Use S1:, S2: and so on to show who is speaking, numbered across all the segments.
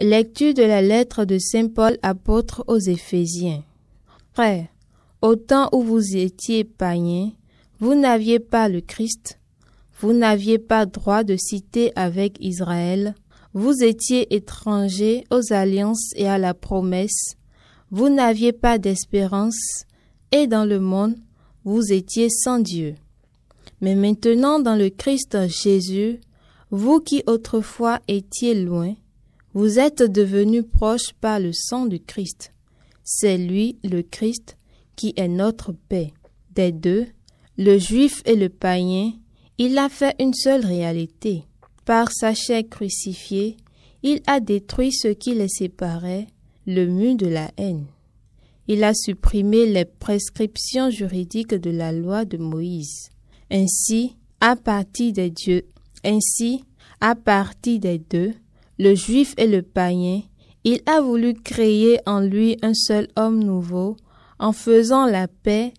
S1: Lecture de la lettre de Saint Paul apôtre aux Éphésiens. Frères, au temps où vous étiez païens, vous n'aviez pas le Christ, vous n'aviez pas droit de cité avec Israël, vous étiez étrangers aux alliances et à la promesse, vous n'aviez pas d'espérance, et dans le monde, vous étiez sans Dieu. Mais maintenant dans le Christ Jésus, vous qui autrefois étiez loin, vous êtes devenus proches par le sang du Christ. C'est lui, le Christ, qui est notre paix. Des deux, le juif et le païen, il a fait une seule réalité. Par sa chair crucifiée, il a détruit ce qui les séparait, le mur de la haine. Il a supprimé les prescriptions juridiques de la loi de Moïse. Ainsi, à partir des deux, le juif et le païen, il a voulu créer en lui un seul homme nouveau, en faisant la paix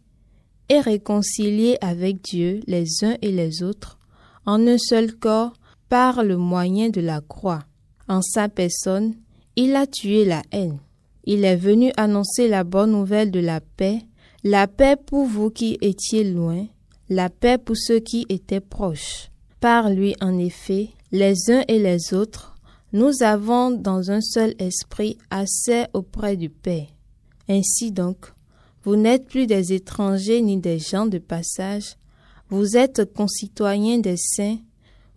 S1: et réconcilier avec Dieu les uns et les autres, en un seul corps par le moyen de la croix. En sa personne, il a tué la haine. Il est venu annoncer la bonne nouvelle de la paix pour vous qui étiez loin, la paix pour ceux qui étaient proches. Par lui, en effet, les uns et les autres, nous avons dans un seul esprit accès auprès du Père. Ainsi donc, vous n'êtes plus des étrangers ni des gens de passage, vous êtes concitoyens des saints,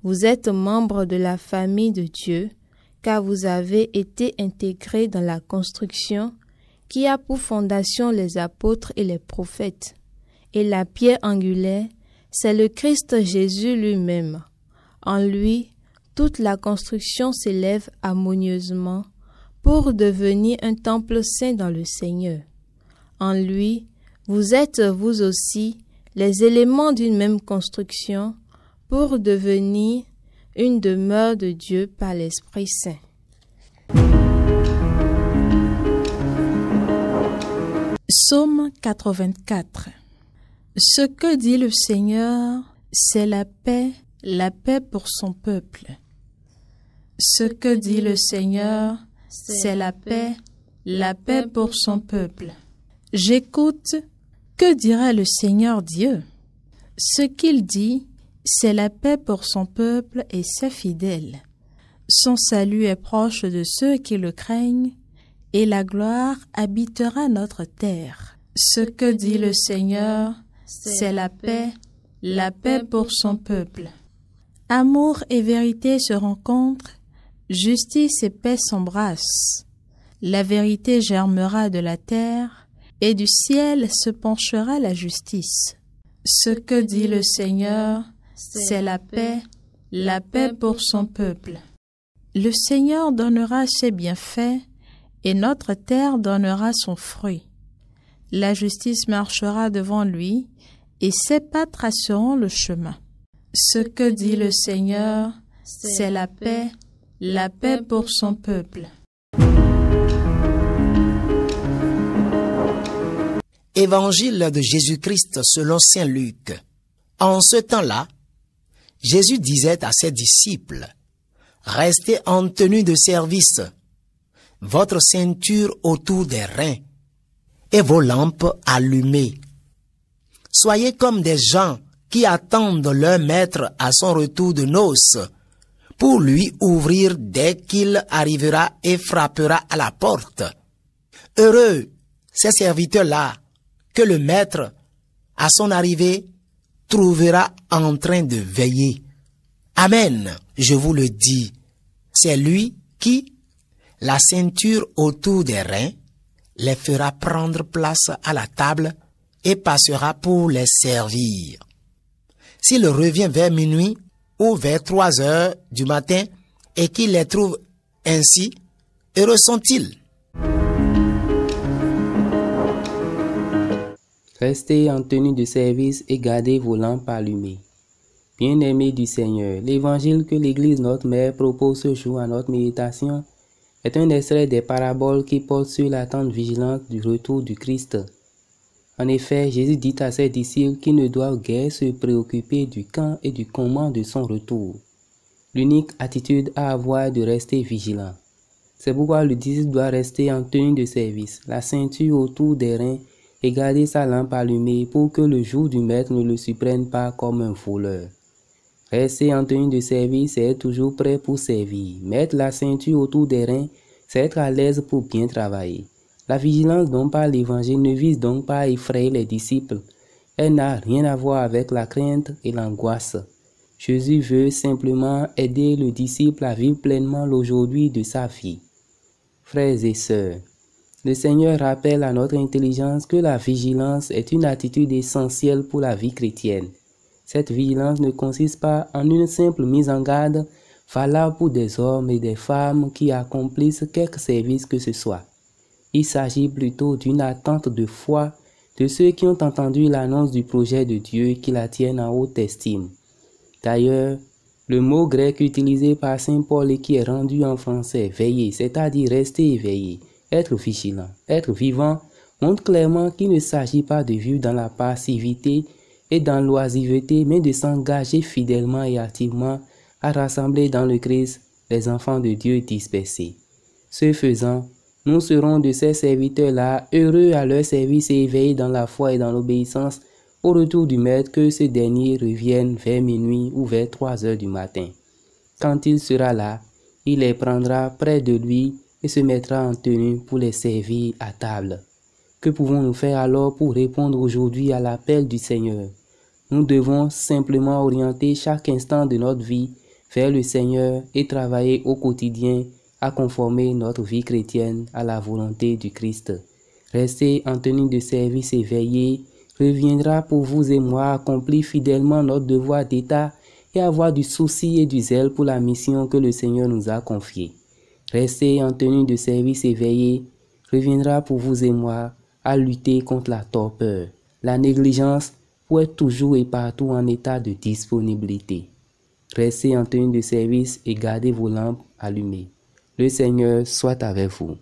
S1: vous êtes membres de la famille de Dieu, car vous avez été intégrés dans la construction qui a pour fondation les apôtres et les prophètes. Et la pierre angulaire, c'est le Christ Jésus lui-même. En lui, toute la construction s'élève harmonieusement pour devenir un temple saint dans le Seigneur. En lui, vous êtes vous aussi les éléments d'une même construction pour devenir une demeure de Dieu par l'Esprit Saint.
S2: Psaume 84. Ce que dit le Seigneur, c'est la paix pour son peuple. Ce que dit le Seigneur, c'est la paix pour son peuple. J'écoute, que dirait le Seigneur Dieu? Ce qu'il dit, c'est la paix pour son peuple et ses fidèles. Son salut est proche de ceux qui le craignent, et la gloire habitera notre terre. Ce que dit le Seigneur, c'est la paix pour son peuple. Amour et vérité se rencontrent, justice et paix s'embrassent. La vérité germera de la terre, et du ciel se penchera la justice. Ce que dit le Seigneur, c'est la paix pour son peuple. Le Seigneur donnera ses bienfaits, et notre terre donnera son fruit. La justice marchera devant lui, et ses pas traceront le chemin. Ce que dit le Seigneur, c'est la paix pour son peuple.
S3: Évangile de Jésus-Christ selon saint Luc. En ce temps-là, Jésus disait à ses disciples, « Restez en tenue de service, votre ceinture autour des reins et vos lampes allumées. Soyez comme des gens qui attendent leur maître à son retour de noces, pour lui ouvrir dès qu'il arrivera et frappera à la porte. Heureux ces serviteurs-là que le maître, à son arrivée, trouvera en train de veiller. Amen, je vous le dis, c'est lui qui, la ceinture autour des reins, les fera prendre place à la table et passera pour les servir. S'il revient vers minuit ou vers 3 heures du matin et qu'il les trouve ainsi, heureux sont-ils.
S4: Restez en tenue de service et gardez vos lampes allumées. Bien-aimés du Seigneur, l'évangile que l'Église notre Mère propose ce jour à notre méditation est un extrait des paraboles qui portent sur l'attente vigilante du retour du Christ. En effet, Jésus dit à ses disciples qu'ils ne doivent guère se préoccuper du quand et du comment de son retour. L'unique attitude à avoir est de rester vigilant. C'est pourquoi le disciple doit rester en tenue de service, la ceinture autour des reins et garder sa lampe allumée pour que le jour du maître ne le surprenne pas comme un voleur. Rester en tenue de service, c'est être toujours prêt pour servir. Mettre la ceinture autour des reins, c'est être à l'aise pour bien travailler. La vigilance dont parle l'Évangile ne vise donc pas à effrayer les disciples. Elle n'a rien à voir avec la crainte et l'angoisse. Jésus veut simplement aider le disciple à vivre pleinement l'aujourd'hui de sa vie. Frères et sœurs, le Seigneur rappelle à notre intelligence que la vigilance est une attitude essentielle pour la vie chrétienne. Cette vigilance ne consiste pas en une simple mise en garde valable pour des hommes et des femmes qui accomplissent quelque service que ce soit. Il s'agit plutôt d'une attente de foi de ceux qui ont entendu l'annonce du projet de Dieu qui la tiennent en haute estime. D'ailleurs, le mot grec utilisé par saint Paul et qui est rendu en français « veiller », c'est-à-dire rester éveillé, être vigilant, être vivant, montre clairement qu'il ne s'agit pas de vivre dans la passivité et dans l'oisiveté, mais de s'engager fidèlement et activement à rassembler dans le Christ les enfants de Dieu dispersés. Ce faisant, nous serons de ces serviteurs-là heureux à leur service et éveillés dans la foi et dans l'obéissance au retour du Maître, que ce dernier revienne vers minuit ou vers 3 heures du matin. Quand il sera là, il les prendra près de lui et se mettra en tenue pour les servir à table. Que pouvons-nous faire alors pour répondre aujourd'hui à l'appel du Seigneur? Nous devons simplement orienter chaque instant de notre vie vers le Seigneur et travailler au quotidien à conformer notre vie chrétienne à la volonté du Christ. Rester en tenue de service et veiller reviendra pour vous et moi accomplir fidèlement notre devoir d'État et avoir du souci et du zèle pour la mission que le Seigneur nous a confiée. Rester en tenue de service et veiller reviendra pour vous et moi à lutter contre la torpeur, la négligence, pour être toujours et partout en état de disponibilité. Restez en tenue de service et gardez vos lampes allumées. Le Seigneur soit avec vous.